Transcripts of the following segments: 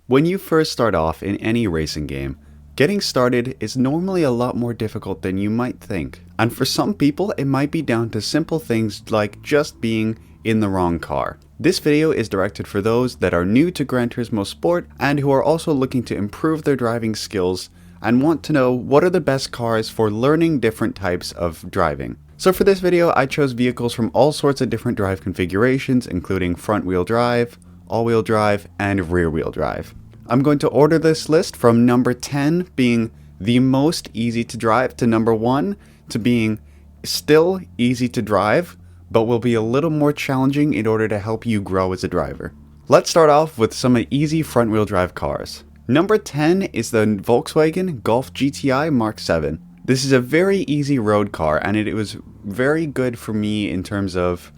When you first start off in any racing game, getting started is normally a lot more difficult than you might think. And for some people, it might be down to simple things like just being in the wrong car. This video is directed for those that are new to Gran Turismo Sport and who are also looking to improve their driving skills and want to know what are the best cars for learning different types of driving. So for this video, I chose vehicles from all sorts of different drive configurations, including front-wheel drive, all-wheel drive, and rear-wheel drive. I'm going to order this list from number 10 being the most easy to drive to number 1 to being still easy to drive, but will be a little more challenging in order to help you grow as a driver. Let's start off with some easy front-wheel drive cars. Number 10 is the Volkswagen Golf GTI Mark 7. This is a very easy road car, and it was very good for me in terms of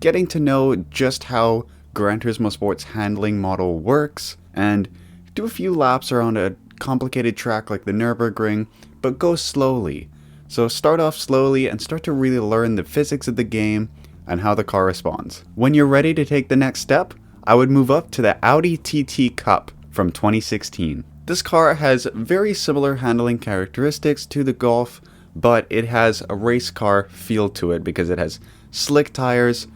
getting to know just how Gran Turismo Sport's handling model works, and do a few laps around a complicated track like the Nürburgring, but go slowly. So start off slowly and start to really learn the physics of the game and how the car responds. When you're ready to take the next step, I would move up to the Audi TT Cup from 2016. This car has very similar handling characteristics to the Golf, but it has a race car feel to it because it has slick tires,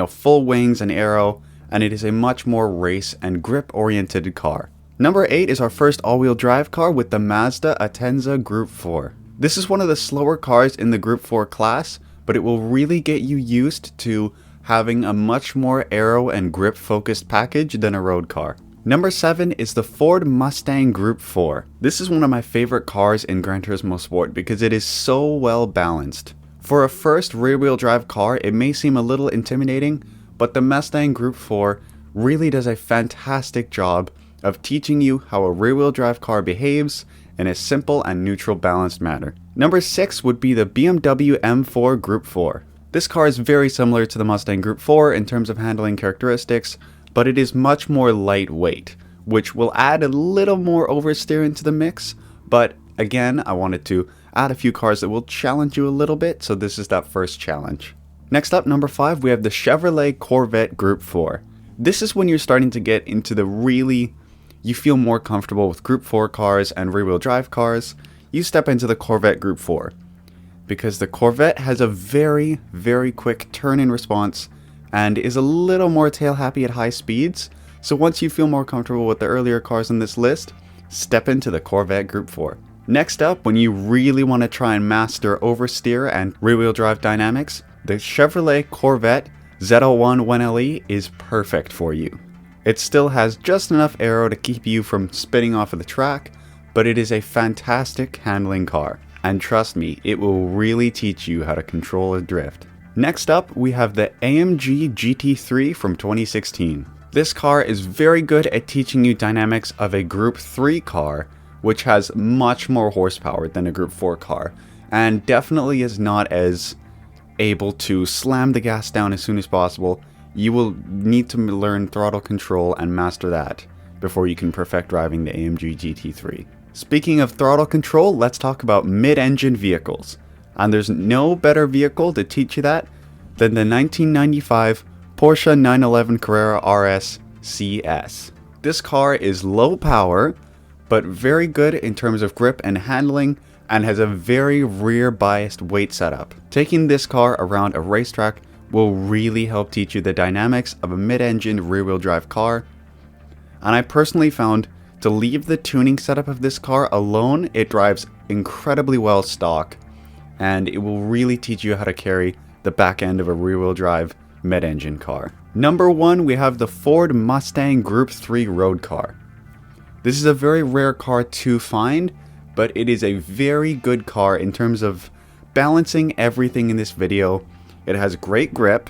full wings and aero, and it is a much more race and grip oriented car. Number 8 is our first all-wheel drive car with the Mazda ATENZA Group 4. This is one of the slower cars in the Group 4 class, but it will really get you used to having a much more aero and grip focused package than a road car. Number 7 is the Ford Mustang Group 4. This is one of my favorite cars in Gran Turismo Sport because it is so well balanced. For a first rear-wheel drive car, it may seem a little intimidating, but the Mustang Group 4 really does a fantastic job of teaching you how a rear-wheel drive car behaves in a simple and neutral balanced manner. Number 6 would be the BMW M4 Group 4. This car is very similar to the Mustang Group 4 in terms of handling characteristics, but it is much more lightweight, which will add a little more oversteer into the mix. But again, I wanted to add a few cars that will challenge you a little bit, so this is that first challenge. Next up, number 5, we have the Chevrolet Corvette Group 4. This is when you're starting to get into you feel more comfortable with Group 4 cars and rear-wheel drive cars. You step into the Corvette Group 4. Because the Corvette has a very, very quick turn-in response and is a little more tail-happy at high speeds. So once you feel more comfortable with the earlier cars on this list, step into the Corvette Group 4. Next up, when you really want to try and master oversteer and rear-wheel drive dynamics, the Chevrolet Corvette Z01 1LE is perfect for you. It still has just enough aero to keep you from spinning off of the track, but it is a fantastic handling car. And trust me, it will really teach you how to control a drift. Next up, we have the AMG GT3 from 2016. This car is very good at teaching you dynamics of a Group 3 car, which has much more horsepower than a Group 4 car, and definitely is not as able to slam the gas down as soon as possible. You will need to learn throttle control and master that before you can perfect driving the AMG GT3. Speaking of throttle control, let's talk about mid-engine vehicles. And there's no better vehicle to teach you that than the 1995 Porsche 911 Carrera RS CS. This car is low power, but very good in terms of grip and handling, and has a very rear-biased weight setup. Taking this car around a racetrack will really help teach you the dynamics of a mid-engine rear-wheel drive car. And I personally found to leave the tuning setup of this car alone, it drives incredibly well stock, and it will really teach you how to carry the back end of a rear-wheel drive mid-engine car. Number 1, we have the Ford Mustang Group 3 road car. This is a very rare car to find, but it is a very good car in terms of balancing everything in this video. It has great grip,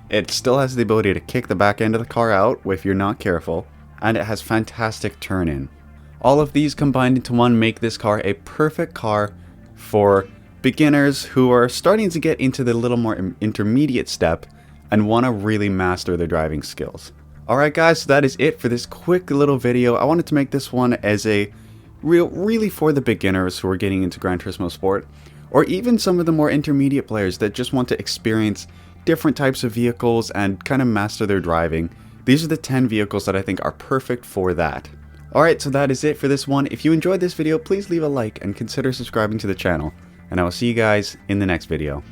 it still has the ability to kick the back end of the car out if you're not careful, and it has fantastic turn-in. All of these combined into one make this car a perfect car for beginners who are starting to get into the little more intermediate step and want to really master their driving skills. Alright guys, so that is it for this quick little video. I wanted to make this one as a really for the beginners who are getting into Gran Turismo Sport, or even some of the more intermediate players that just want to experience different types of vehicles and kind of master their driving. These are the 10 vehicles that I think are perfect for that. Alright, so that is it for this one. If you enjoyed this video, please leave a like and consider subscribing to the channel. And I will see you guys in the next video.